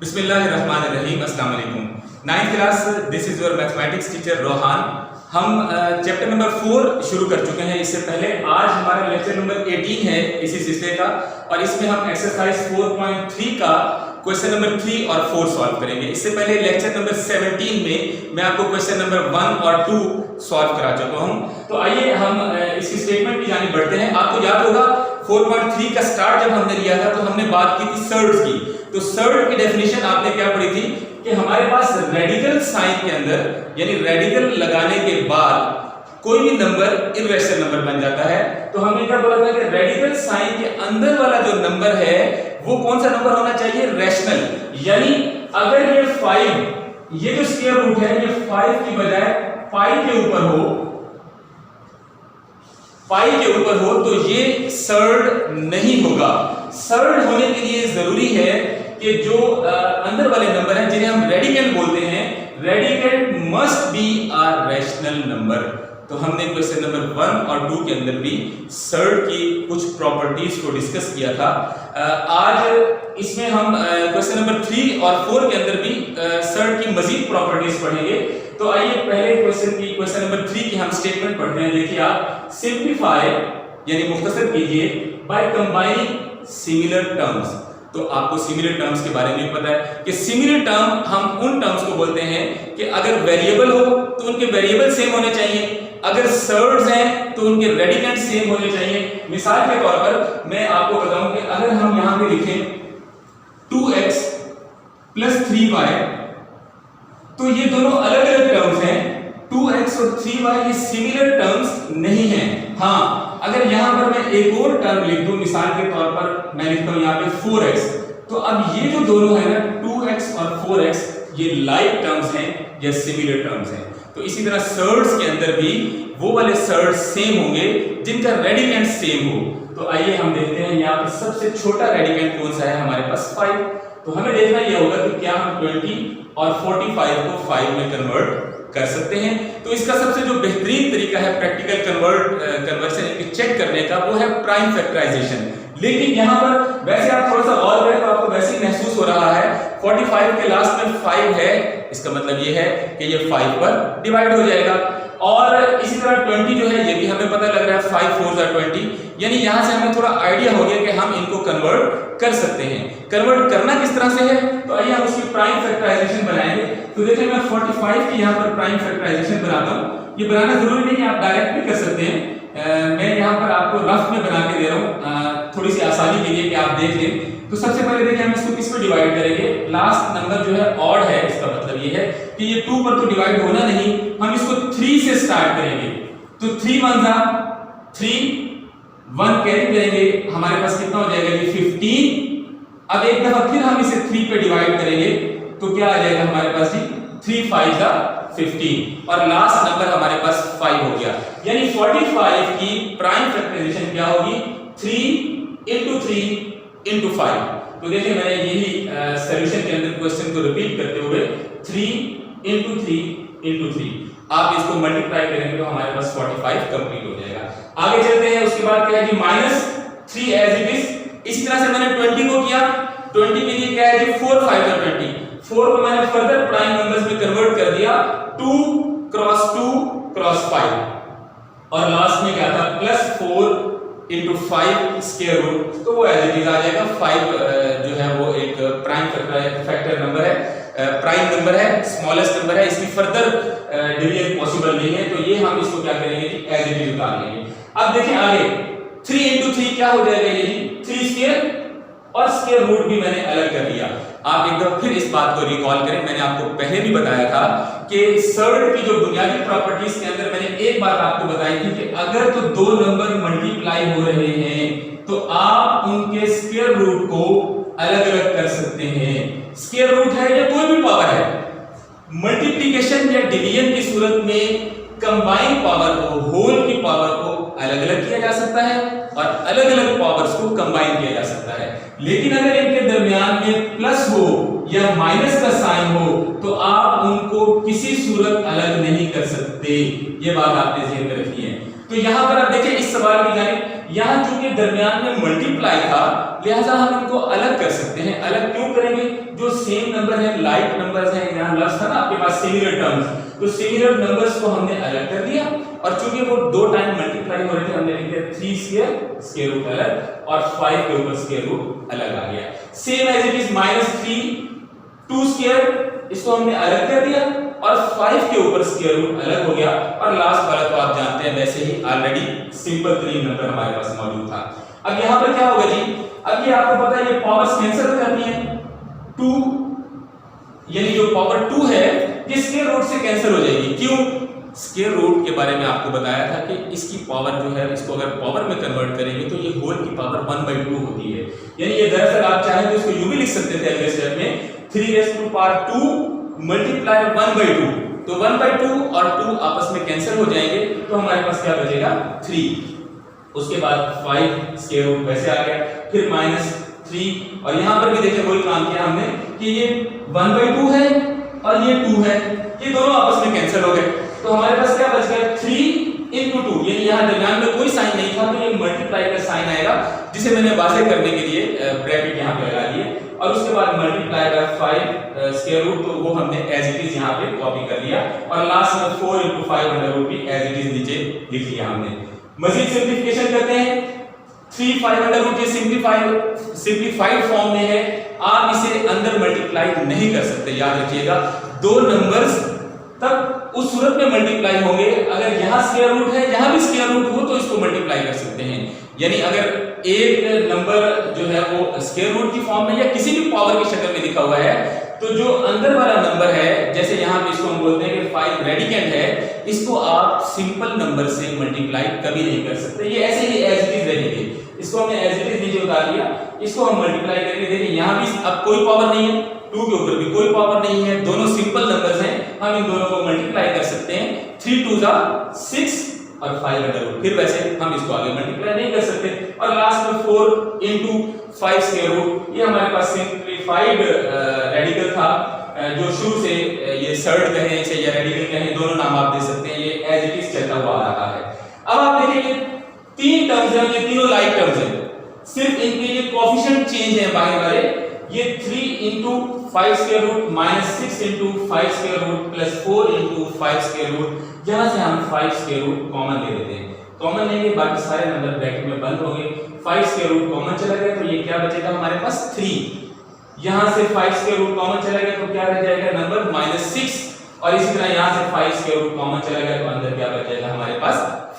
बिस्मिल्लाहिर्रहमानिर्रहीम। अस्सलाम वालेकुम। 9th class, this is your mathematics teacher Rohan. हम चैप्टर नंबर 4 शुरू कर चुके हैं। इससे पहले आज हमारा लेक्चर नंबर 18 है इसी सिलसिले का, और इसमें हम एक्सरसाइज 4.3 का क्वेश्चन नंबर 3 और 4 सॉल्व करेंगे। इससे पहले लेक्चर नंबर 17 में मैं आपको क्वेश्चन नंबर 1 और 2 सॉल्व करा चुका हूं। तो आइए हम इसकी स्टेटमेंट की जानी बढ़ते हैं। आपको याद होगा 4.3 का स्टार्ट जब हमने लिया था तो हमने बात की थी सर्ड्स की। तो सर्ड की डेफिनेशन आपने क्या पढ़ी थी कि हमारे पास रेडिकल साइन के अंदर, यानी रेडिकल लगाने के बाद कोई भी नंबर इर्रेशनल नंबर बन जाता है। तो हमने क्या बोला था कि रेडिकल साइन के अंदर वाला जो नंबर है वो कौन सा नंबर होना चाहिए? रैशनल। यानी अगर ये 5, ये जो स्क्वायर रूट है ये 5 की बजाय पाई के ऊपर हो, पाई के ऊपर हो, तो ये सर्ड नहीं होगा। सर्ड होने के लिए जरूरी है कि जो अंदर वाले नंबर हैं जिन्हें हम रेडिकेंड बोलते हैं, radicand must be a rational number. तो हमने क्वेश्चन नंबर 1 और 2 के अंदर भी सर्ड की कुछ प्रॉपर्टीज को डिस्कस किया था। आज इसमें हम क्वेश्चन नंबर 3 और 4 के अंदर भी सर्ड की मजीद प्रॉपर्टीज पढ़ेंगे। तो आइए पहले क्वेश्चन नंबर 3 की हम स्टेटमेंट पढ़ते हैं। देखिए आप, सिंप्लीफाई यानी मुख्तसर कीजिए बाय कंबाइनिंग सिमिलर टर्म्स। तो आपको सिमिलर टर्म्स के बारे में पता है कि सिमिलर टर्म हम उन टर्म्स को बोलते हैं कि अगर वेरिएबल हो तो उनके वेरिएबल सेम होने चाहिए, अगर सर्ड्स हैं तो उनके रेडिकेंड सेम होने चाहिए। मिसाल के तौर पर मैं आपको बताऊं कि अगर हम यहां पे लिखें 2x + 3y, तो ये दोनों अलग अलग टर्म्स हैं। 2x और 3y ये सिमिलर टर्म्स नहीं हैं। हाँ, अगर यहां पर मैं एक और टर्म लिख दूं, मिसाल के तौर पर मैं लिखता हूं यहां पे 4x, तो अब ये जो दोनों है ना 2x और 4x, ये लाइक टर्म्स हैं या सिमिलर टर्म्स हैं। तो इसी तरह सर्ड्स के अंदर भी वो वाले सर्ड्स सेम होंगे जिनका रेडिकेंड सेम हो। तो आइए हम देखते हैं यहां पर सबसे छोटा रेडिकेंड कौन सा है हमारे पास 5। तो हमें देखना यह होगा कि क्या हम 20 और 45 को 5 में कन्वर्ट कर सकते हैं। तो इसका सबसे जो बेहतरीन तरीका है प्रैक्टिकल कन्वर्शन चेक करने का, वो है प्राइम फैक्टराइजेशन। लेकिन यहां पर वैसे आप थोड़ा सा और करें तो आपको वैसे ही महसूस हो रहा है 45 के लास्ट में 5 है, इसका मतलब ये है कि ये 5 पर डिवाइड हो जाएगा। और इसी तरह 20 जो है ये भी हमें पता लग रहा है 5 4 are 20, यानी यहां से हमें थोड़ा आइडिया हो गया कि हम इनको कन्वर्ट कर सकते हैं। कन्वर्ट करना किस तरह से है, तो आइए हम उसकी प्राइम फैक्टराइजेशन बनाएंगे। तो देखिए मैं 45 की यहां पर प्राइम फैक्टराइजेशन बनाता हूं। ये बनाना जरूरी नहीं है, आप डायरेक्ट भी कर सकते हैं। मैं यहां पर आपको रफ में बना के दे रहा हूं थोड़ी सी आसानी के लिए कि आप देख लें। तो सबसे पहले देखिए हम इसको किस पे डिवाइड करेंगे। लास्ट नंबर जो है ऑड है, इसका मतलब ये है कि ये 2 पर तो डिवाइड होना नहीं, हम इसको 3 से स्टार्ट करेंगे। तो 3 1 जा 3, 1 कैरी करेंगे, हमारे पास कितना हो जाएगा ये 15। अब एक दफा फिर हम इसे 3 पे डिवाइड करेंगे तो क्या आ जाएगा हमारे पास जी 3 5 जा 15, और लास्ट नंबर हमारे पास 5 हो गया। यानी 45 की प्राइम फैक्टराइजेशन क्या होगी 3 into 3 into 5। तो देखिए मैंने यही सॉल्यूशन के अंदर क्वेश्चन को रिपीट करते हुए 3 into 3 into 3, आप इसको मल्टीप्लाई करेंगे तो हमारे पास 45 कंप्लीट हो जाएगा। आगे चलते हैं, उसके बाद क्या है जी -3 एज इट इज। इसी तरह से मैंने 20 को किया, 20 के लिए क्या है जी 4 5 are 20, 4 को मैंने फर्दर प्राइम नंबर्स में कन्वर्ट कर दिया 2 क्रॉस 2 क्रॉस 5, और लास्ट में क्या था +4 into 5 स्क्वायर रूट, तो वो एज इट इज आ जाएगा। 5 जो है वो एक प्राइम फैक्टर नंबर है, प्राइम नंबर है, स्मॉलेस्ट नंबर है, इसकी फर्दर डिवीजन पॉसिबल नहीं है। तो ये हम इसको क्या करेंगे जी एज इट इज उतार लेंगे। अब देखिए आगे 3 into 3 क्या हो जाएगा ये जी 3 स्क्वायर, और स्क्वायर रूट भी मैंने अलग कर लिया। आप एक बार फिर इस बात को रिकॉल करें, मैंने आपको पहले भी बताया था कि सर्ड की जो बुनियादी प्रॉपर्टीज के अंदर मैंने एक बात आपको बताई थी कि अगर तो दो नंबर मल्टीप्लाई हो रहे हैं तो आप उनके स्क्वायर रूट को अलग अलग कर सकते हैं। स्क्वायर रूट है या कोई भी पावर है, मल्टीप्लिकेशन या डिवीजन की सूरत में कंबाइन पावर को, होल की पावर को अलग अलग किया जा सकता है और अलग अलग पावर्स को कंबाइन किया जा सकता है। लेकिन अगर इनके दरमियान में प्लस हो या माइनस का साइन हो तो आप उनको किसी सूरत अलग नहीं कर सकते। ये बात आपने ध्यान में रखनी है। तो यहाँ पर आप देखिए इस सवाल की जाने यहाँ चूंकि दरमियान में मल्टीप्लाई था, लिहाजा हम इनको अलग कर सकते हैं। अलग क्यों करेंगे? जो सेम नंबर है, लाइक नंबर्स हैं, यहाँ लफ्ज था ना आपके पास सिमिलर टर्म्स, तो सिमिलर नंबर्स को हमने अलग कर दिया और चूंकि वो दो टाइम मल्टीप्लाई हो रहे थे, हमने लिख दिया 3 स्क्वायर रूट अलग और 5 के ऊपर स्क्वायर रूट अलग आ गया। Same as it is -3 2 square, इसको हमने अलग कर दिया और 5 के ऊपर स्क्वायर रूट अलग हो गया और लास्ट वाला तो आप जानते हैं वैसे ही ऑलरेडी सिंपल 3 नंबर हमारे पास मौजूद था। अब यहाँ पर क्या होगा जी? अब ये आपको पता है ये पावर्स कैंसिल हो जाती हैं, 2 यानी जो पावर 2 है ये स्क्वायर रूट से कैंसिल हो जाएगी। क्यों? स्क्वायर रूट के बारे में आपको बताया था कि इसकी पावर जो है, इसको अगर पावर में कन्वर्ट करेंगे तो ये होल की पावर 1/2 होती है। यानी ये दरअसल आप चाहें तो इसको यूं भी लिख सकते थे अगले स्टेप में 3^2 मल्टीप्लाई 1/2, तो 1/2 और 2 आपस में कैंसिल हो जाएंगे तो हमारे पास क्या बचेगा 3। उसके बाद 5 स्क्वायर रूट वैसे आ गया, फिर -3 और यहां पर भी देखिए वही काम किया हमने कि ये 1/2 है और ये 2 है, ये दोनों आपस में कैंसिल हो गए तो हमारे पास क्या बच गया 3 × 2, यानी यहाँ दरमियान में कोई साइन नहीं था तो ये मल्टीप्लाई का साइन आएगा जिसे मैंने वाज़ेह करने के लिए ब्रैकेट यहाँ पे लगा दिए और उसके बाद मल्टीप्लाई बाय 5 स्क्वायर रूट, तो वो हमने एज इट इज यहाँ पे कॉपी कर लिया और लास्ट में 4 × 5 अंडर रूट भी एज इट इज नीचे लिख लिया हमने। मजीद सिंपलीफिकेशन करते हैं, 3 5 अंडर रूट ये सिंपलीफाइड फॉर्म में है, आप इसे अंदर मल्टीप्लाई नहीं कर सकते, याद रखिएगा। दो नंबर्स तब उस सूरत में मल्टीप्लाई होंगे अगर यहाँ स्क्वायर रूट है, यहाँ भी स्क्वायर रूट हो तो इसको मल्टीप्लाई कर सकते हैं। यानी अगर एक नंबर जो है वो स्क्वायर रूट की फॉर्म में या किसी भी पावर की शक्ल में लिखा हुआ है तो जो अंदर वाला नंबर है, जैसे यहाँ पे इसको हम बोलते हैं कि 5 रेडिकेंड है, इसको आप सिंपल नंबर से मल्टीप्लाई कभी नहीं कर सकते, ये ऐसे ही एज इट इज रहेंगे। इसको हमने एज इट इज नीचे उतार लिया, इसको हम मल्टीप्लाई करके देखिए यहाँ भी अब कोई पावर नहीं है, 2 के ऊपर भी कोई पावर नहीं है, दोनों सिंपल नंबर्स हैं, हम इन दोनों को मल्टीप्लाई कर सकते हैं। 3 2 6 और 5 अंडर रूट, फिर वैसे हम इसको आगे मल्टीप्लाई नहीं कर सकते और लास्ट में 4 × 5 स्क्वायर रूट, ये हमारे पास सिंपलीफाइड रेडिकल था जो शुरू से ये सर्ड कहें इसे या रेडिकल कहें, दोनों नाम आप दे सकते हैं, ये एज इट इज चलता हुआ आ रहा है। अब आप देखिए 3 टर्म्स हैं, ये तीनों लाइक टर्म्स हैं, सिर्फ इनके ये कोएफिशिएंट चेंज है बाहर वाले, ये 3 × 5 square root -6 × 5 square root plus 4 × 5 square root, यहां से हम 5 स्क्वायर रूट कॉमन ले लेते हैं, कॉमन लेंगे बाकी सारे नंबर ब्रैकेट में बंद होंगे, 5 स्क्वायर रूट कॉमन चला गया तो ये क्या बचेगा हमारे पास 3, यहां से 5 स्क्वायर रूट कॉमन चला गया तो क्या रह जाएगा नंबर -6 और इसी तरह यहां से 5 स्क्वायर रूट कॉमन चला गया तो अंदर क्या बच जाएगा हमारे पास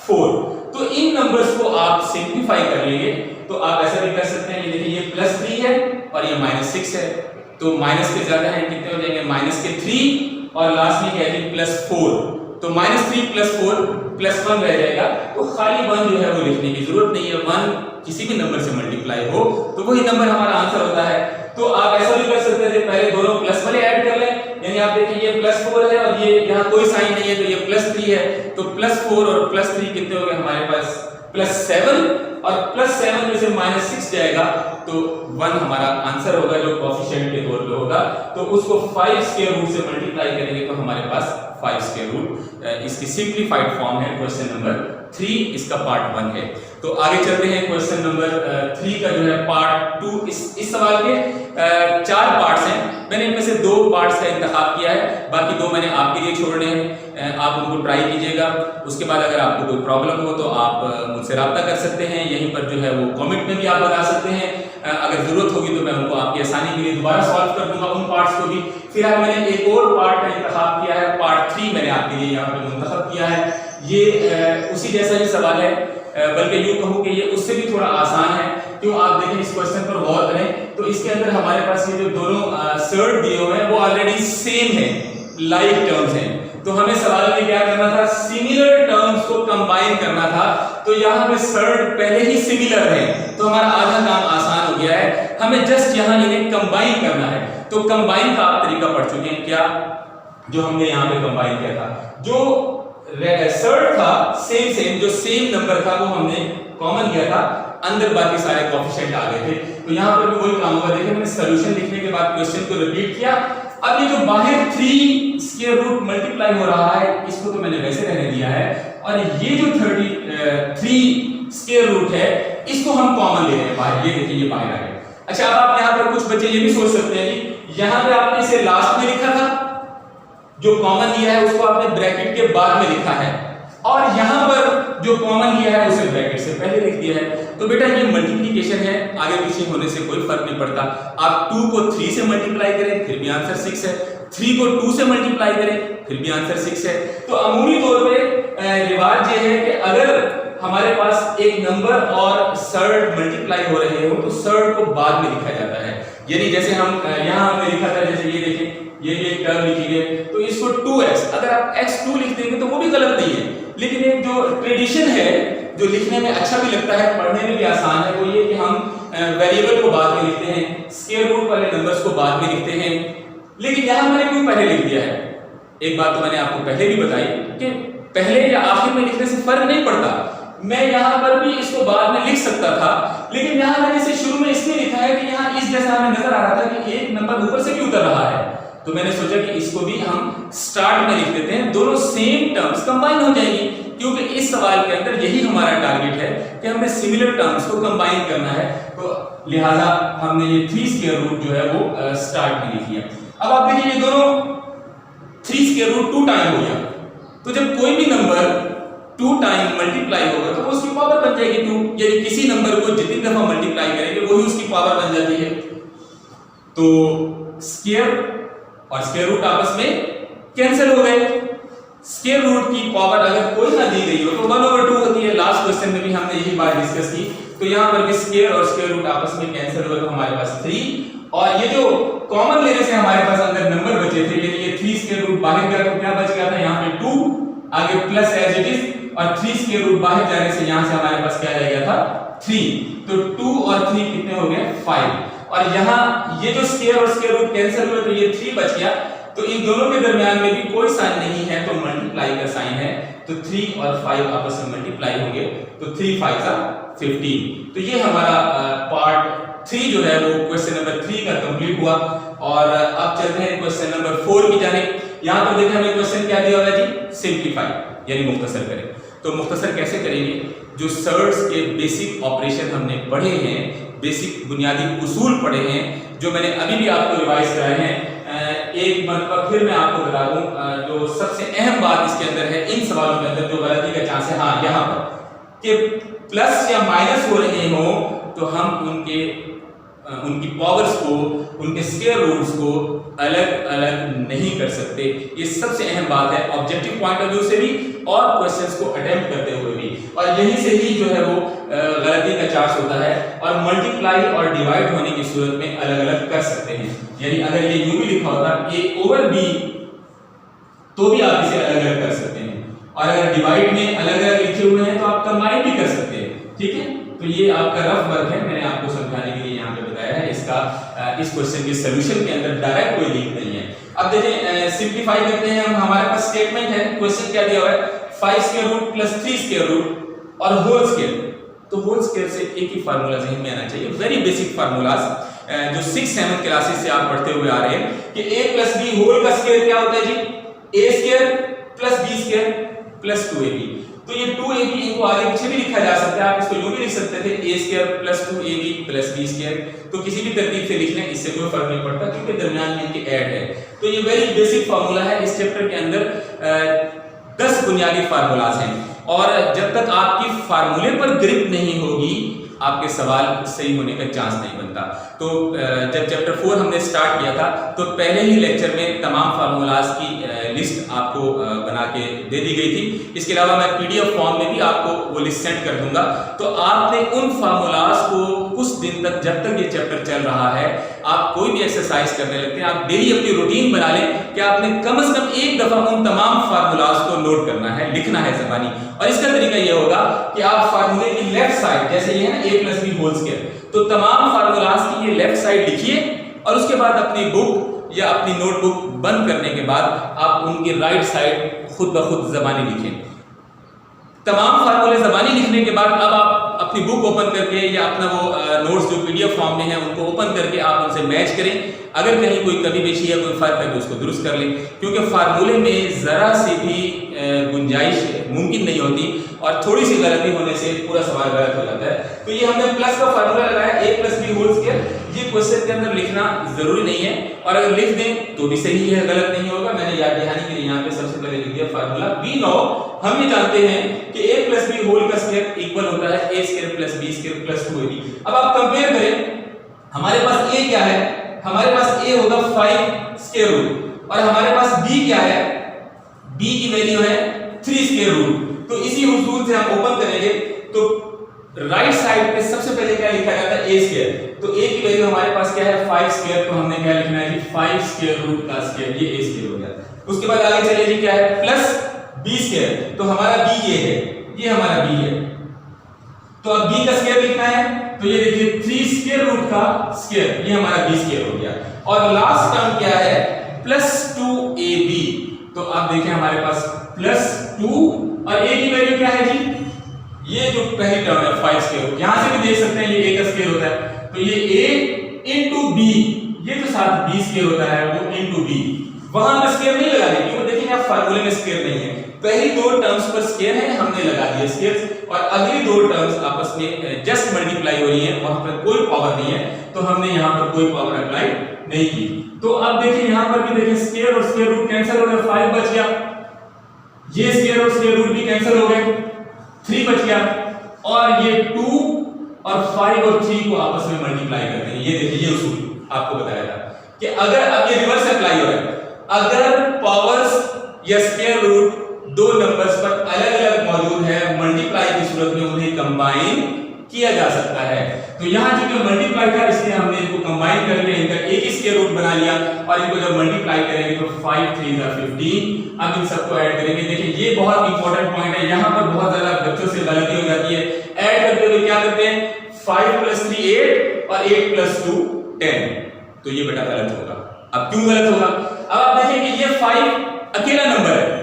4। तो इन नंबर्स को आप सिंपलीफाई कर लेंगे तो आप ऐसा भी कर सकते हैं, ये देखिए ये +3 है और ये -6 है, तो माइनस के ज्यादा है कितने हो जाएंगे -3 और लास्ट में क्या है +4, तो -3 + 4 + 1 रह जाएगा, तो खाली 1 जो है वो लिखने की जरूरत नहीं है, 1 किसी भी नंबर से मल्टीप्लाई हो तो वही नंबर हमारा आंसर होता है। तो आप ऐसा भी कर सकते थे, पहले दोनों प्लस वाले ऐड कर लें, यानी आप देखिए ये +4 है और ये यहाँ कोई साइन नहीं है तो ये +3 है, तो +4 और +3 कितने हो गए हमारे पास +7 और +7 में से -6 जाएगा तो 1 हमारा आंसर होगा जो कोएफिशिएंट के तौर पे होगा, तो उसको 5 स्क्वायर रूट से मल्टीप्लाई करेंगे तो हमारे पास 5 स्क्वायर रूट इसकी सिंपलीफाइड फॉर्म है क्वेश्चन नंबर 3, इसका पार्ट 1 है। तो आगे चलते हैं क्वेश्चन नंबर 3 का जो है पार्ट 2। इस सवाल के 4 पार्ट्स हैं, मैंने इनमें से 2 पार्ट्स का इंतखाब किया है, बाकी 2 मैंने आपके लिए छोड़ने हैं, आप उनको ट्राई कीजिएगा। उसके बाद अगर आपको कोई प्रॉब्लम हो तो आप मुझसे रब्ता कर सकते हैं, यहीं पर जो है वो कमेंट में भी आप बता सकते हैं, अगर जरूरत होगी तो मैं उनको आपकी आसानी के लिए दोबारा सॉल्व कर दूंगा उन पार्ट्स को भी। फिलहाल मैंने एक और पार्ट का इंतखाब किया है, पार्ट 3 मैंने आपके लिए यहाँ पे मुंतखब किया है, ये उसी जैसा ही सवाल है, बल्कि यूं कहूं कि ये उससे भी थोड़ा आसान है। क्यों, आप देखें इस क्वेश्चन पर गौर करें तो इसके अंदर हमारे पास ये जो दोनों सर्ड दिए हुए हैं वो ऑलरेडी सेम है, लाइक टर्म्स हैं, तो हमें सवाल में क्या करना था, सिमिलर टर्म्स को कंबाइन करना था, तो यहाँ पे सर्ड पहले ही सिमिलर है तो हमारा आधा काम आसान हो गया है, हमें जस्ट यहाँ इन्हें कंबाइन करना है। तो कंबाइन का आप तरीका पढ़ चुके हैं, क्या जो हमने यहाँ पे कंबाइन किया था, जो सर्ड था सेम जो सेम नंबर था वो हमने कॉमन किया था, अंदर बाकी सारे कोएफिशिएंट आ गए थे, तो यहाँ पर भी वही काम होगा। देखिए मैंने सॉल्यूशन लिखने के बाद क्वेश्चन को रिपीट किया, अब ये जो बाहर 3 स्क्वायर रूट मल्टीप्लाई हो रहा है इसको तो मैंने वैसे रहने दिया है, और ये जो 33 स्क्वायर रूट है इसको हम कॉमन ले रहे हैं बाहर। ये देखिए ये बाहर आ गया। अच्छा, अब आप यहाँ पर कुछ बच्चे ये भी सोच सकते हैं कि यहाँ पे आपने इसे लास्ट में लिखा था, जो कॉमन लिया है उसको आपने ब्रैकेट के बाद में लिखा है, और यहाँ पर जो कॉमन लिया है उसे ब्रैकेट से पहले लिख दिया है। तो बेटा ये मल्टीप्लिकेशन है, आगे पीछे होने से कोई फर्क नहीं पड़ता। आप 2 को 3 से मल्टीप्लाई करें फिर भी आंसर 6 है, 3 को 2 से मल्टीप्लाई करें फिर भी आंसर 6 है। तो अमूली तौर पे रिवाज ये है कि अगर हमारे पास एक नंबर और सर्ड मल्टीप्लाई हो रहे हो तो सर्ड को बाद में लिखा जाता है। यानी जैसे हम यहाँ हमने लिखा था, जैसे ये देखिए ये एक टर्म लिखी है तो इसको 2x, अगर आप x2 लिख देंगे तो वो भी गलत नहीं है, लेकिन एक जो ट्रेडिशन है जो लिखने में अच्छा भी लगता है, पढ़ने में भी आसान है, वो ये कि हम वेरिएबल को बाद में लिखते हैं, स्क्वायर रूट वाले नंबर्स को बाद में लिखते हैं। लेकिन यहाँ मैंने क्यों पहले लिख दिया है? एक बात तो मैंने आपको पहले भी बताई कि पहले या आखिर में लिखने से फर्क नहीं पड़ता। मैं यहाँ पर भी इसको बाद में लिख सकता था, लेकिन यहाँ मैंने इसे शुरू में इसलिए लिखा है कि यहाँ इस जैसा हमें नजर आ रहा था कि एक नंबर ऊपर से क्यों उतर रहा है, तो मैंने सोचा कि इसको भी हम स्टार्ट में लिख देते हैं, दोनों सेम टर्म्स कंबाइन हो जाएगी, क्योंकि इस सवाल के अंदर यही हमारा टारगेट है कि हमें सिमिलर टर्म्स को कंबाइन करना है। तो लिहाजा हमने ये 3 स्क्वायर रूट जो है वो स्टार्ट में लिख लिया। अब आप देखिए ये दोनों 3 स्क्वायर रूट 2 टाइम हो गया, तो जब कोई भी नंबर 2 टाइम मल्टीप्लाई होगा तो उसकी पावर बन जाएगी 2, यानी किसी नंबर को जितनी दफा मल्टीप्लाई करेंगे वही उसकी पावर बन जाती है। तो स्क्वायर और स्क्वायर रूट आपस में कैंसिल हो गए। स्क्वायर रूट की पावर अगर कोई ना दी गई हो तो 1/2 होती है। लास्ट क्वेश्चन में भी हमने यही बात डिस्कस की। तो यहाँ पर भी स्क्वायर और स्क्वायर रूट आपस में कैंसिल हुए तो हमारे पास 3, और ये जो कॉमन लेने से हमारे पास अंदर नंबर बचे थे, यानी ये 3 स्क्वायर रूट बाहर गया तो क्या बच गया था यहाँ पे 2, आगे प्लस एज इट इज, और 3 स्क्वायर रूट बाहर जाने से यहाँ से हमारे पास क्या रह गया था 3। तो 2 और 3 कितने हो गए 5, और यहाँ ये जो स्क्वायर और स्क्वायर रूट कैंसिल हुए तो ये 3 बच गया। तो इन दोनों के दरमियान में भी कोई साइन नहीं है तो मल्टीप्लाई का साइन है, तो 3 और 5 आपस में मल्टीप्लाई होंगे तो 3 5 जा 15। तो ये हमारा पार्ट 3 जो है वो क्वेश्चन नंबर 3 का कंप्लीट हुआ। और अब चलते हैं क्वेश्चन नंबर 4 की जानिब। यहाँ पर देखें हमें क्वेश्चन क्या दिया हुआ है जी, सिंप्लीफाई यानी मुख्तसर करें। तो मुख्तसर कैसे करेंगे? जो सर्ड्स के बेसिक ऑपरेशन हमने पढ़े हैं, बेसिक बुनियादी उसूल पढ़े हैं, जो मैंने अभी भी आपको रिवाइज कराए हैं, एक मरतबा फिर मैं आपको बता दूं जो सबसे अहम बात इसके अंदर है, इन सवालों के अंदर जो गलती का चांस है, हाँ यहाँ पर कि प्लस या माइनस हो रहे हो तो हम उनकी पावर्स को, उनके स्क्वायर रूट्स को अलग अलग नहीं कर सकते। ये सबसे अहम बात है ऑब्जेक्टिव पॉइंट ऑफ व्यू से भी और क्वेश्चंस को अटेम्प्ट करते हुए भी, और यहीं से ही जो है वो गलती का चांस होता है। और मल्टीप्लाई और डिवाइड होने की सूरत में अलग अलग कर सकते हैं, यानी अगर ये यूं भी लिखा होता a ओवर b तो भी आप इसे अलग अलग कर सकते हैं, और अगर डिवाइड में अलग अलग लिखे हुए हैं तो आप कंबाइन भी कर सकते हैं। ठीक है, तो ये आपका रफ वर्क है, मैंने आपको समझाने के लिए यहाँ पे बताया है। इसका इस क्वेश्चन के सॉल्यूशन के अंदर डायरेक्ट कोई लिंक नहीं है। अब देखें सिंपलीफाई करते हैं हम। हमारे पास स्टेटमेंट है, क्वेश्चन क्या दिया हुआ है, 5 square root plus 3 square root और होल स्क्वायर। तो होल स्क्वायर से एक ही फार्मूला ज़हन में आना चाहिए, वेरी बेसिक फार्मूलाज जो 6-7 क्लासेस से आप पढ़ते हुए आ रहे हैं कि a प्लस b होल का स्क्वायर क्या होता है जी, a square plus b square plus 2ab। तो ये 2ab इनको आगे पीछे भी लिखा जा सकता है, आप इसको यूं भी लिख सकते थे a square plus 2ab plus b square. तो किसी भी तरतीब से लिख लें, इससे कोई फर्क नहीं पड़ता क्योंकि दरमियान में इनके ऐड है। तो ये वेरी बेसिक फार्मूला है। इस चैप्टर के अंदर 10 बुनियादी फार्मूलाज हैं, और जब तक आपकी फार्मूले पर ग्रिप नहीं होगी आपके सवाल सही होने का चांस नहीं बनता। तो जब चैप्टर 4 हमने स्टार्ट किया था तो पहले ही लेक्चर में तमाम फार्मूलाज की लिस्ट आपको बना के दे दी गई थी। इसके अलावा मैं पीडीएफ फॉर्म में भी आपको वो लिस्ट सेंड कर दूंगा। तो आपने उन फार्मूलाज को कुछ दिन तक, जब तक ये चैप्टर चल रहा है, आप कोई भी एक्सरसाइज करने लगते हैं, आप डेली अपनी रूटीन बना लें कि आपने कम से कम एक दफा उन तमाम फार्मूलाज को नोट करना है, लिखना है ज़बानी। और इसका तरीका ये होगा कि आप फार्मूले की लेफ्ट साइड, जैसे ये है ना a plus B whole square, तो तमाम फार्मूलाज की ये लेफ्ट साइड लिखिए, और उसके बाद अपनी बुक या अपनी नोटबुक बंद करने के बाद आप उनकी राइट साइड खुद ब खुद ज़बानी लिखें। तमाम फार्मूले ज़बानी लिखने के बाद अब आप अपनी बुक ओपन करके या अपना वो नोट्स जो पीडीएफ फॉर्म में है उनको ओपन करके आप उनसे मैच करें। अगर कहीं कोई कमी पेशी या कोई फर्क है तो उसको दुरुस्त कर लें, क्योंकि फार्मूले में ज़रा सी भी गुंजाइश मुमकिन नहीं होती, और थोड़ी सी गलती होने से पूरा सवाल गलत हो जाता है। तो ये हमने प्लस का फार्मूला लगाया a + b होल स्क्वायर, ये क्वेश्चन के अंदर लिखना जरूरी नहीं है, और अगर लिख दें तो भी सही है, गलत नहीं होगा। मैंने याद दहानी के लिए यहाँ पे सबसे पहले लिख दिया फार्मूला। वी नो, हम ये जानते हैं कि a + b होल का स्क्वायर इक्वल होता है a² + b² + 2ab। अब आप कंपेयर करें, हमारे पास a क्या है, हमारे पास a होगा 5 स्क्वायर रूट, और हमारे पास b क्या है, b की वैल्यू है 3 स्क्वायर रूट। तो इसी उसूल से हम ओपन करेंगे तो राइट साइड पे सबसे पहले क्या लिखा जाता है, a स्क्वायर। तो a की वैल्यू हमारे पास क्या है 5 स्क्वायर, तो हमने क्या लिखना है जी 5 स्क्वायर रूट का स्क्वायर, ये a स्क्वायर हो गया। उसके बाद आगे चलिए जी क्या है प्लस b स्क्वायर, तो हमारा b ये है, ये हमारा b है। तो अब b का स्क्वायर लिखना है, तो ये देखिए 3 स्क्वायर रूट का स्क्वायर, ये हमारा b स्क्वायर हो गया। और लास्ट टर्म क्या है +2ab, तो अब देखिए हमारे पास +2 और a की वैल्यू क्या है जी, ये जो पहली टर्म है 5 स्क्वायर, यहां से भी देख सकते हैं ये a का स्क्वायर होता है, तो ये a into b, ये तो साथ b स्क्वायर होता है वो into b, वहां पर स्क्वायर नहीं लगा देंगे क्योंकि देखिए यहां फार्मूले में स्क्वायर नहीं है। पहली दो टर्म्स पर स्क्वायर है, हमने लगा दिया स्क्वायर, और अगली दो टर्म्स आपस में जस्ट मल्टीप्लाई हो रही है, वहां पर कोई पावर नहीं है, तो हमने यहां पर कोई पावर अप्लाई नहीं की। तो अब देखिए यहां पर भी देखिए स्क्वायर और स्क्वायर रूट कैंसिल हो गए, 5 बच गया, ये स्क्वायर और स्क्वायर रूट भी कैंसिल हो गए, 3 बच गया, और ये 2 और 5 और 3 को आपस में मल्टीप्लाई करते हैं। ये देखिए ये उसूल आपको बताया था कि अगर अब ये रिवर्स अप्लाई हो रहा है, अगर पावर्स या स्क्वायर रूट दो नंबर्स पर अलग-अलग मौजूद है, मल्टीप्लाई की सूरत में उन्हें कंबाइन किया जा सकता है। तो यहां जो मल्टीप्लाई था इसलिए हमने इनको कंबाइन करके इनका एक ही स्क्वायर रूट बना लिया, और इनको जब मल्टीप्लाई करेंगे तो 5 3 15। अब इन सबको ऐड करेंगे, देखिए ये बहुत इंपॉर्टेंट पॉइंट है, यहां पर बहुत ज्यादा बच्चों से गलती हो जाती है। ऐड करते हुए क्या करते हैं 5 + 3 8 और 8 + 2 10, तो ये बेटा गलत होगा। अब क्यों गलत होगा, अब आप देखें कि ये 5 अकेला नंबर है,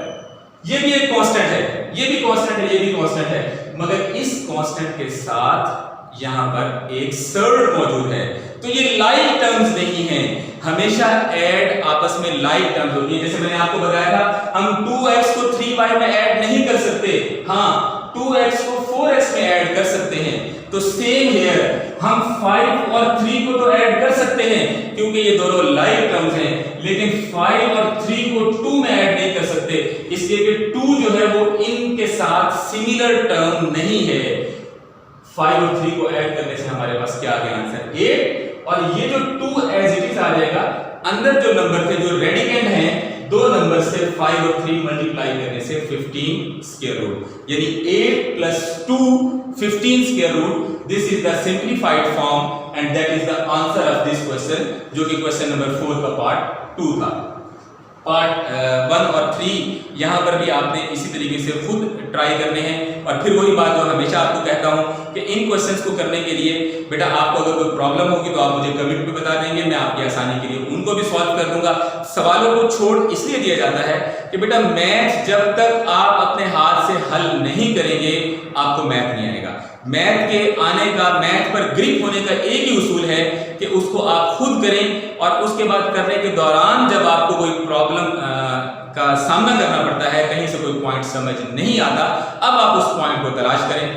ये भी एक कांस्टेंट है, ये भी कांस्टेंट है, ये भी कांस्टेंट है, मगर इस कांस्टेंट के साथ यहां पर एक सर्ड मौजूद है, तो ये लाइक टर्म्स नहीं है। हमेशा ऐड आपस में लाइक टर्म्स होती है। जैसे मैंने आपको बताया था हम 2x को 3y में ऐड नहीं कर सकते, हाँ 2x को 4x में ऐड कर सकते हैं। तो सेम हियर हम 5 और 3 को तो ऐड कर सकते हैं क्योंकि ये दोनों लाइक टर्म्स हैं, लेकिन 5 और 3 को 2 में ऐड नहीं कर सकते, इसलिए कि 2 जो है वो इनके साथ सिमिलर टर्म नहीं है। 5 और 3 को ऐड करने से हमारे पास क्या आ गया आंसर 8, और ये जो 2 एज इट इज आ जाएगा। अंदर जो नंबर थे जो रेडिकेंड हैं, दो नंबर से 5 और 3 मल्टीप्लाई करने से 15 स्क्वायर रूट, यानी 8 + 2 15 square root. This is the simplified form and that is the answer of this question, जो कि क्वेश्चन नंबर 4 का पार्ट 2 था। पार्ट 1 और 3 यहां पर भी आपने इसी तरीके से खुद ट्राई करने हैं, और फिर वही बात जो हमेशा आपको कहता हूं कि इन क्वेश्चंस को करने के लिए बेटा आपको अगर कोई प्रॉब्लम होगी तो आप मुझे कमेंट में बता देंगे, मैं आपकी आसानी के लिए उनको भी सॉल्व कर दूंगा। सवालों को छोड़ इसलिए दिया जाता है कि बेटा मैथ जब तक आप अपने हाथ से हल नहीं करेंगे आपको मैथ नहीं आएगा। मैथ के आने का, मैथ पर ग्रिप होने का एक ही उसूल है कि उसको आप खुद करें, और उसके बाद करने के दौरान जब आपको कोई प्रॉब्लम का सामना करना पड़ता है, कहीं से कोई पॉइंट समझ नहीं आता, अब आप उस पॉइंट को तलाश करें,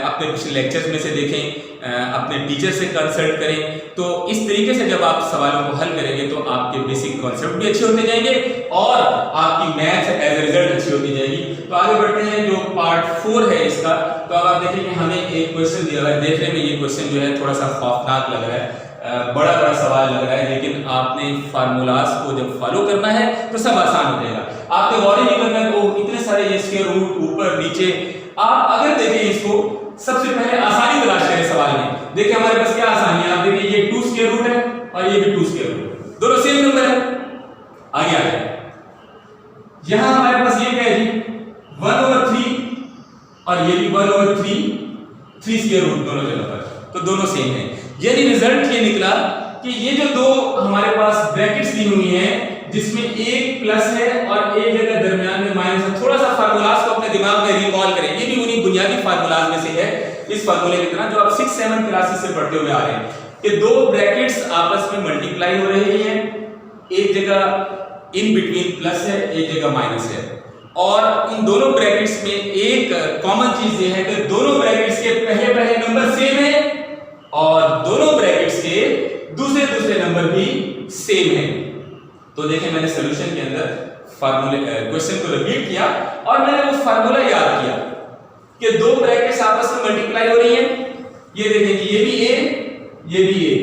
अपने पिछले लेक्चर्स में से देखें, अपने टीचर से कंसल्ट करें। तो इस तरीके से जब आप सवालों को हल करेंगे तो आपके बेसिक कॉन्सेप्ट भी अच्छे होते जाएंगे और आपकी मैथ एज ए रिजल्ट अच्छी होती जाएगी। तो आगे बढ़ते हैं, जो पार्ट 4 है इसका। तो अब आप देखें कि हमें एक क्वेश्चन दिया हुआ है, देखने में ये क्वेश्चन जो है थोड़ा सा खौफनाक लग रहा है, बड़ा बड़ा सवाल लग रहा है, लेकिन आपने फार्मूलाज को जब फॉलो करना है तो सब आसान हो जाएगा। आपने गौर नहीं करना है वो इतने सारे ये स्क्वायर रूट ऊपर नीचे। आप अगर देखें इसको, सबसे पहले आसानी तलाश करें सवाल में। देखिए हमारे पास क्या आसानी है, आप देखिए ये 2 स्क्वायर रूट है और ये भी 2 स्क्वायर रूट, दोनों सेम नंबर है। आगे आ जाए, यहां हमारे पास ये क्या है जी 1/3 और ये भी 1/3, 3 स्क्वायर रूट दोनों जगह पर, तो दोनों सेम है। यानी रिजल्ट ये निकला कि ये जो दो हमारे पास ब्रैकेट्स दी हुई हैं जिसमें एक प्लस है और एक जगह दरमियान में माइनस है, थोड़ा सा फार्मूलाज को अपने दिमाग में रिकॉल करें। ये भी उन्हीं बुनियादी फार्मूलाज में से है, इस फार्मूले की तरह जो आप 6-7 क्लासेस से पढ़ते हुए आ रहे हैं कि दो ब्रैकेट्स आपस में मल्टीप्लाई हो रही हैं, एक जगह इन बिटवीन प्लस है, एक जगह माइनस है, और उन दोनों ब्रैकेट्स में एक कॉमन चीज ये है कि दोनों ब्रैकेट्स के पहले पहले नंबर सेम है और दोनों ब्रैकेट्स के दूसरे दूसरे नंबर भी सेम है। तो देखिए मैंने सॉल्यूशन के अंदर फार्मूले क्वेश्चन को रिपीट किया और मैंने वो फार्मूला याद किया कि दो ब्रैकेट्स आपस में मल्टीप्लाई हो रही है। ये देखिए ये भी ए, ये भी ए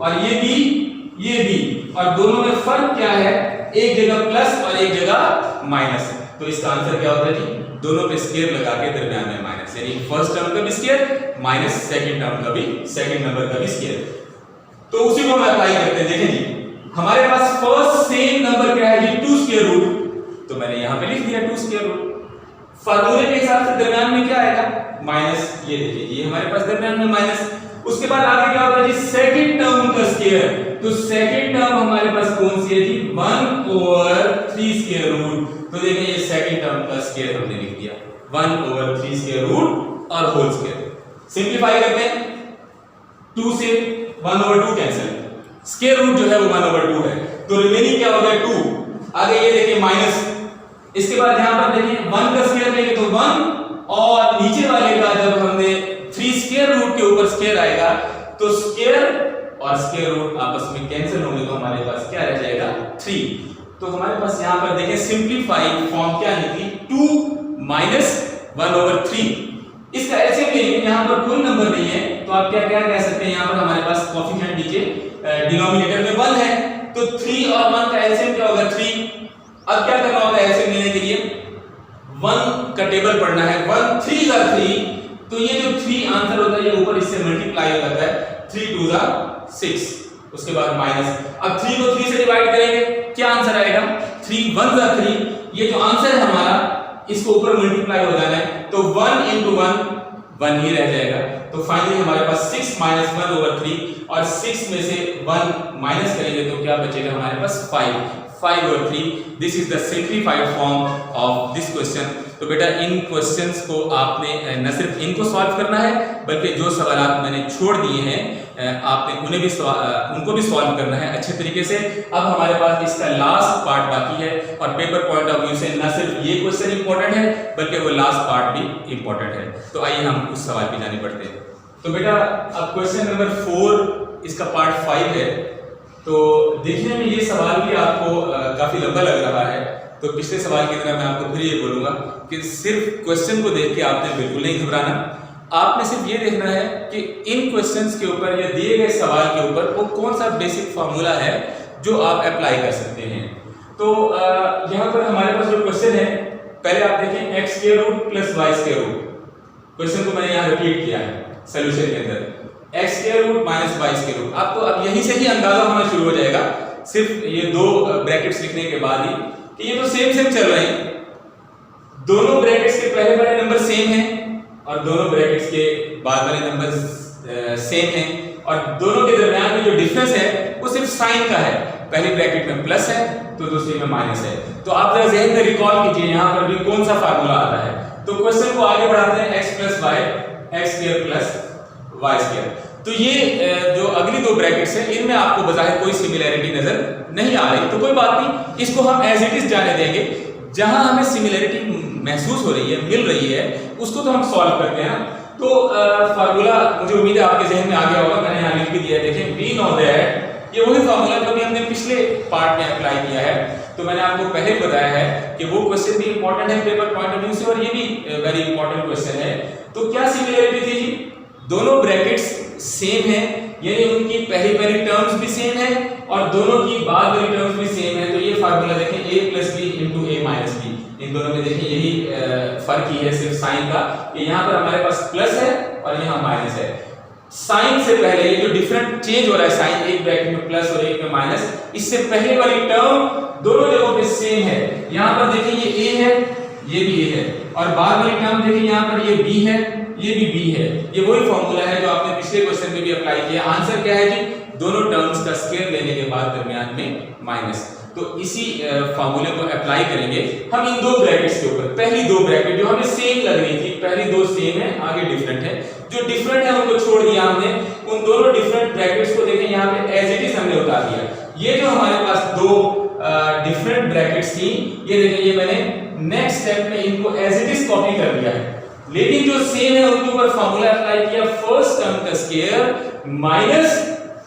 और ये भी, ये भी, और दोनों में फर्क क्या है, एक जगह प्लस और एक जगह माइनस। तो इसका आंसर क्या होता है जी, दोनों पे स्क्वायर लगा के दरमियान में माइनस, यानी फर्स्ट टर्म का भी स्क्वायर माइनस सेकंड टर्म का भी, सेकंड नंबर का भी स्क्वायर। तो उसी को हम अप्लाई करते हैं। देखें जी हमारे पास फर्स्ट सेम नंबर क्या है जी, 2 स्क्वायर रूट, तो मैंने यहां पे लिख दिया 2 स्क्वायर रूट। फार्मूले के हिसाब से दरमियान में क्या आएगा, माइनस। ये देखिए ये हमारे पास दरमियान में माइनस। उसके बाद आगे क्या होगा जी, सेकंड टर्म का स्क्वायर। तो सेकंड टर्म हमारे पास कौन सी है जी, 1/3 स्क्वायर रूट। तो देखिए ये सेकंड टर्म का स्क्वायर हमने लिख दिया 1/3 स्क्वायर रूट और होल स्क्वायर। सिंपलीफाई करते हैं, 2 से 1/2 कैंसिल, स्क्वायर रूट जो है वो 1/2 है, तो रिमेनिंग क्या हो गया 2। आगे ये देखिए माइनस, इसके बाद यहां पर देखिए 1 का स्क्वायर लेंगे तो 1 और नीचे वाले का जब हमने 3 स्क्वायर रूट के ऊपर स्क्वायर आएगा तो स्क्वायर और स्क्वायर रूट आपस में कैंसिल होंगे तो हमारे पास क्या रह जाएगा 3। तो हमारे पास यहां पर देखिए सिंपलीफाइड फॉर्म क्या निकली 2 माइनस 1/3। इसका एलसीएम लेंगे, यहां पर कोई नंबर नहीं है तो आप क्या क्या कह सकते हैं, यहां पर हमारे पास कोएफिशिएंट नीचे डिनोमिनेटर में 1 है तो 3 और 1 का एलसीएम क्या होगा 3। अब क्या करना होगा एलसीएम लेने के लिए, 1 का टेबल पढ़ना है, 1 3 are 3, तो ये जो 3 आंसर होता है ये ऊपर इससे मल्टीप्लाई हो जाता है, 3 2 are 6, उसके बाद माइनस। अब 3 को 3 से डिवाइड करेंगे क्या आंसर आएगा, 3 1 are 3, ये जो आंसर है हमारा इसको ऊपर मल्टीप्लाई हो जाना है तो 1 into 1 1 ही रह जाएगा। तो फाइनली हमारे पास 6 minus 1/3 और 6 में से 1 माइनस करेंगे तो क्या बचेगा हमारे पास 5/3। This is the simplified form of this question. तो बेटा इन क्वेश्चंस को आपने न सिर्फ इनको सॉल्व करना है बल्कि जो सवाल मैंने छोड़ दिए हैं आपने उन्हें भी उनको भी सॉल्व करना है अच्छे तरीके से। अब हमारे पास इसका लास्ट पार्ट बाकी है और पेपर पॉइंट ऑफ व्यू से न सिर्फ ये क्वेश्चन इंपॉर्टेंट है बल्कि वो लास्ट पार्ट भी इंपॉर्टेंट है। तो आइए हम उस सवाल पे जाने पड़ते हैं। तो बेटा अब क्वेश्चन नंबर 4 इसका पार्ट 5 है। तो देखने में ये सवाल भी आपको काफी लंबा लग रहा है, तो पिछले सवाल की तरह मैं आपको फिर ये बोलूंगा कि सिर्फ क्वेश्चन को देख के आपने बिल्कुल नहीं घबराना। आपने सिर्फ ये देखना है कि इन क्वेश्चंस के ऊपर या दिए गए सवाल के ऊपर वो कौन सा बेसिक फार्मूला है जो आप अप्लाई कर सकते हैं। तो यहाँ पर हमारे पास जो क्वेश्चन है, पहले आप देखें x square root plus y square root. Question को मैंने यहाँ रिपीट किया है सोल्यूशन के अंदर, x square root minus y square root. आपको अब यहीं से ही अंदाजा होना शुरू हो जाएगा सिर्फ ये दो ब्रैकेट्स लिखने के बाद ही कि ये तो सेम सेम चल रहे हैं। दोनों ब्रैकेट्स के पहले वाले नंबर सेम हैं और दोनों ब्रैकेट्स के बाद वाले नंबर सेम हैं और दोनों के दरमियान में जो डिफरेंस है वो सिर्फ साइन का है। पहली ब्रैकेट में प्लस है तो दूसरी में माइनस है। तो आप जरा ज़हन में रिकॉल कीजिए यहाँ पर भी कौन सा फार्मूला आता है। तो क्वेश्चन को आगे बढ़ाते हैं, x plus y x square plus y square. तो ये जो अगली दो ब्रैकेट्स हैं इनमें आपको बजाय कोई सिमिलैरिटी नजर नहीं आ रही, तो कोई बात नहीं, इसको हम एज इट इज जाने देंगे। जहां हमें सिमिलैरिटी महसूस हो रही है, मिल रही है, उसको तो हम सॉल्व करते हैं। तो फार्मूला मुझे उम्मीद है आपके जहन में आ गया होगा, मैंने यहाँ लिख भी दिया है, देखें वी नो दैट ये वही फार्मूला जो भी हमने पिछले पार्ट में अप्लाई किया है। तो मैंने आपको पहले बताया है कि वो क्वेश्चन भी इंपॉर्टेंट है पेपर पॉइंट ऑफ व्यू से और ये भी वेरी इंपॉर्टेंट क्वेश्चन है। तो क्या सिमिलैरिटी थी जी, दोनों ब्रैकेट्स सेम है, यानी उनकी पहली टर्म्स भी सेम है और दोनों की बाद वाली टर्म्स भी सेम है। तो ये फार्मूला देखें a plus B into a minus B, इन दोनों में देखिए यही फर्क ही है सिर्फ साइन का, कि यहाँ पर हमारे पास प्लस है और यहाँ माइनस है। साइन से पहले ये जो डिफरेंट चेंज हो रहा है, साइन एक ब्रैकेट में प्लस और एक में माइनस, इससे पहले वाली टर्म दोनों जगहों पे सेम है। यहाँ पर देखिए ये a है, ये भी a है और बाद वाली टर्म देखिए यहाँ पर ये b है, ये भी b है। ये वही फॉर्मूला है जो आपने पिछले क्वेश्चन में भी अप्लाई किया। आंसर क्या है जी, दोनों टर्म्स का स्क्वायर लेने के बाद दरमियान में माइनस। तो इसी फॉर्मूले को अप्लाई करेंगे हम इन दो ब्रैकेट्स के ऊपर। पहली दो ब्रैकेट जो हमें सेम लग रही थी, पहली दो सेम है, आगे डिफरेंट है। जो डिफरेंट है उनको छोड़ दिया हमने, उन दोनों डिफरेंट ब्रैकेट्स को देखें यहाँ पे एज इट इज हमने उतार दिया। ये जो हमारे पास दो डिफरेंट ब्रैकेट्स थी, ये देखिए ये मैंने नेक्स्ट स्टेप में इनको एज इट इज कॉपी कर दिया है, लेकिन जो सेम है उनके ऊपर फार्मूला अप्लाई किया, फर्स्ट टर्म का स्क्वायर माइनस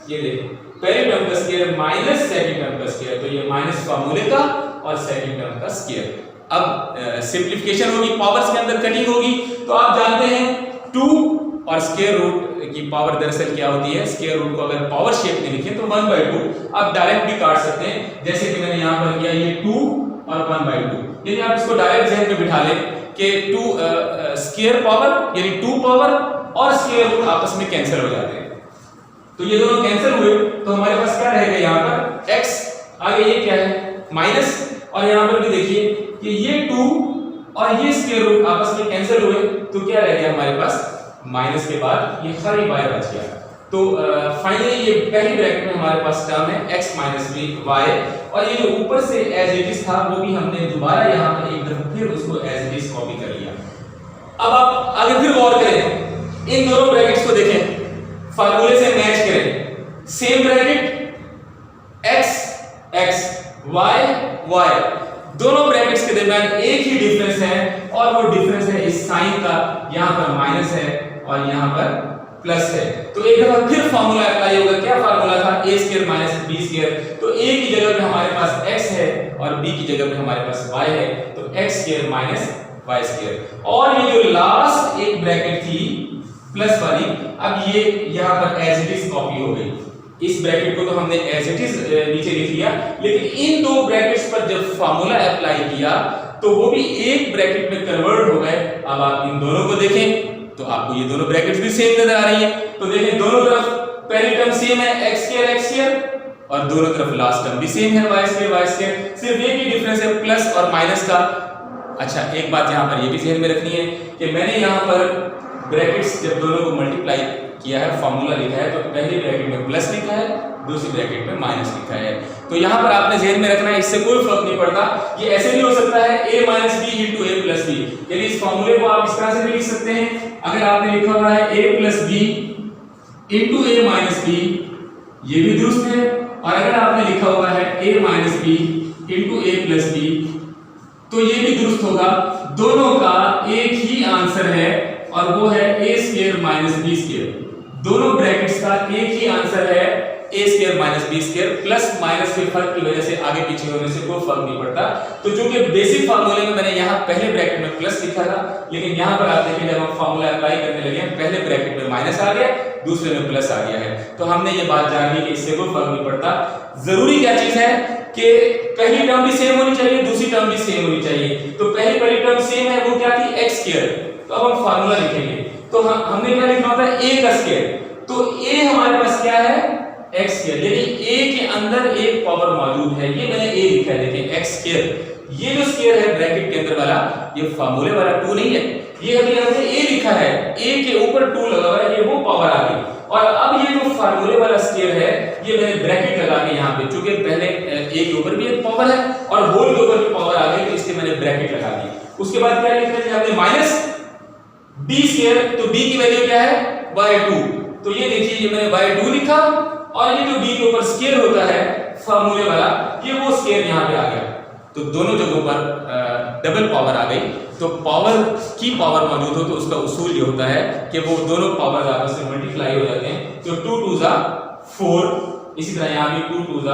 ये देखिए पहले टर्म का स्क्वायर माइनस सेकंड टर्म का स्क्वायर, तो ये माइनस फार्मूले का और सेकंड टर्म का स्क्वायर। अब सिंपलीफिकेशन होगी, पावर्स के अंदर कटिंग होगी, तो आप जानते हैं 2 और स्क्वायर रूट की पावर दरअसल क्या होती है, स्क्वायर रूट को अगर पावर शेप में लिखें तो 1/2 आप डायरेक्ट भी काट सकते हैं, जैसे कि मैंने यहां पर किया ये 2 और 1/2, यदि आप इसको डायरेक्ट जहन में बिठा लें कि 2 स्क्वायर पावर यानी 2 पावर और स्क्वायर रूट आपस में कैंसिल हो जाते हैं, तो ये दोनों कैंसिल हुए, तो हमारे पास क्या रहेगा यहाँ पर x, आगे ये क्या है माइनस, और यहाँ पर भी देखिए कि ये 2 और ये स्क्वायर रूट आपस में कैंसिल हुए, तो क्या रह गया हमारे पास माइनस के बाद ये खाली y बच गया। तो फाइनली ये पहली ब्रैकेट में हमारे पास टर्म है x - b y, और ये जो ऊपर से एज इट इज था वो भी हमने दोबारा यहाँ पर एक दफा फिर उसको एज इट इज कॉपी कर लिया। अब आप आगे फिर गौर करें, इन दोनों ब्रैकेट्स को देखें, फार्मूले से मैच करें, same bracket x x y y, दोनों ब्रैकेट्स के दरमियान एक ही डिफरेंस है, और वो डिफरेंस है इस साइन का, यहां पर माइनस है और यहां पर प्लस है। तो एक दफा फिर फार्मूला अप्लाई होगा, क्या फार्मूला था, a² - b², तो a की जगह पे हमारे पास x है और b की जगह पे हमारे पास y है, तो x² - y², और ये जो लास्ट एक ब्रैकेट थी प्लस वाली, अब ये यहां पर एज इट इज कॉपी हो गई, इस ब्रैकेट को तो हमने एज इट इज नीचे लिख लिया, लेकिन इन दो ब्रैकेट्स पर जब फार्मूला अप्लाई किया तो वो भी एक ब्रैकेट में कन्वर्ट हो गए। अब आप इन दोनों को देखें तो आपको ये दोनों ब्रैकेट्स भी सेम नजर आ रही हैं, तो देखें दोनों तरफ पहली टर्म सेम है x² और दोनों तरफ लास्ट टर्म भी सेम है y², सिर्फ एक ही डिफरेंस है प्लस और माइनस का। अच्छा, एक बात यहाँ पर ये भी ध्यान में रखनी है कि मैंने यहाँ पर ब्रैकेट्स जब दोनों को मल्टीप्लाई किया है, फार्मूला लिखा है, तो पहली ब्रैकेट में प्लस लिखा है, दूसरी ब्रैकेट में माइनस लिखा है, तो यहाँ पर आपने ध्यान में रखना है, इससे कोई फर्क नहीं पड़ता। ये ऐसे भी हो सकता है a - b * a + b, यानी इस फार्मूले को आप इस तरह से भी लिख सकते हैं, अगर आपने लिखा हुआ है a + b * a - b, ये भी दुरुस्त है, और अगर आपने लिखा हुआ है a - b * a + b, तो ये भी दुरुस्त होगा। दोनों का एक ही आंसर है और वो है a² - b², दोनों ब्रैकेट्स का एक ही आंसर है a² - b², प्लस माइनस के फर्क की वजह से आगे पीछे होने से कोई फर्क नहीं पड़ता। तो जो कि बेसिक फार्मूले में मैंने यहाँ पहले ब्रैकेट में प्लस लिखा था, लेकिन यहाँ पर आप देखिए जब हम फार्मूला अप्लाई करने लगे पहले ब्रैकेट में माइनस आ गया, दूसरे में प्लस आ गया है, तो हमने ये बात जान ली कि इससे कोई फर्क नहीं पड़ता। जरूरी क्या चीज है कि पहली टर्म भी सेम होनी चाहिए, दूसरी टर्म भी सेम होनी चाहिए। तो पहली टर्म सेम है, वो क्या थी, x², तो अब हम फार्मूला लिखेंगे, तो हमने क्या लिखना होता है, a का स्क्वायर, तो a हमारे पास क्या है, x², लेकिन a के अंदर एक पावर मौजूद है, ये मैंने a लिखा है, देखिए x², ये जो स्क्वायर है ब्रैकेट के अंदर वाला, ये फार्मूले वाला 2 नहीं है, ये अभी हमने a लिखा है, a के ऊपर 2 लगा हुआ है, ये वो पावर आ गई, और अब ये जो फार्मूले वाला स्क्वायर है, ये मैंने ब्रैकेट लगा के यहाँ पे, चूंकि पहले a के ऊपर भी एक पावर है और होल के ऊपर भी पावर आ गई, तो इसके मैंने ब्रैकेट लगा दी। उसके बाद क्या लिखा है हमने माइनस b², तो b की वैल्यू क्या है, y2, तो ये देखिए ये मैंने y2 लिखा, और ये जो b के ऊपर स्क्वायर होता है फार्मूले वाला, ये वो स्क्वायर यहाँ पे आ गया, तो दोनों जगहों पर डबल पावर आ गई। तो पावर की पावर मौजूद हो तो उसका उसूल ये होता है कि वो दोनों पावर आपस में मल्टीप्लाई हो जाते हैं, तो 2 * 2 = 4, इसी तरह यहाँ भी 2 * 2 =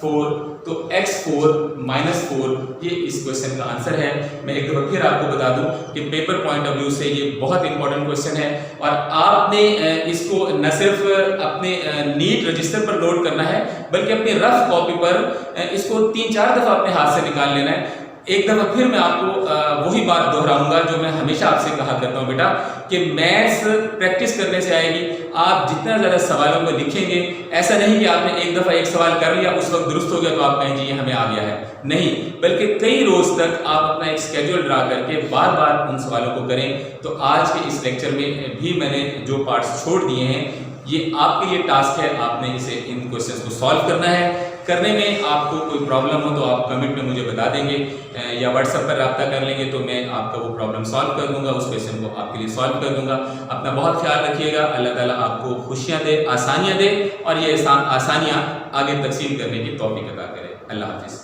4, तो x4 - 4 ये इस क्वेश्चन का आंसर है। मैं एक दफा फिर आपको बता दूं कि पेपर पॉइंट ऑफ व्यू से ये बहुत इंपॉर्टेंट क्वेश्चन है, और आपने इसको न सिर्फ अपने नीट रजिस्टर पर नोट करना है, बल्कि अपनी रफ कॉपी पर इसको 3-4 दफा अपने हाथ से निकाल लेना है। एक दफा फिर मैं आपको वही बात दोहराऊंगा जो मैं हमेशा आपसे कहा करता हूँ बेटा, कि मैथ्स प्रैक्टिस करने से आएगी। आप जितना ज़्यादा सवालों को लिखेंगे, ऐसा नहीं कि आपने एक दफ़ा एक सवाल कर लिया, उस वक्त दुरुस्त हो गया तो आप कहें जी ये हमें आ गया है, नहीं, बल्कि कई रोज़ तक आप अपना एक स्केड्यूल ड्रा करके बार बार उन सवालों को करें। तो आज के इस लेक्चर में भी मैंने जो पार्ट्स छोड़ दिए हैं, ये आपके लिए टास्क है, आपने इसे इन क्वेश्चंस को सॉल्व करना है। करने में आपको कोई प्रॉब्लम हो तो आप कमेंट में मुझे बता देंगे, या व्हाट्सएप पर रब्ता कर लेंगे, तो मैं आपका वो प्रॉब्लम सॉल्व कर दूंगा, उस क्वेश्चन को आपके लिए सॉल्व कर दूंगा। अपना बहुत ख्याल रखिएगा, अल्लाह ताला आपको खुशियाँ दे, आसानियाँ दे, और ये आसानियाँ आगे तकसीम करने की तौफीक अता करे। अल्लाह हाफिज़।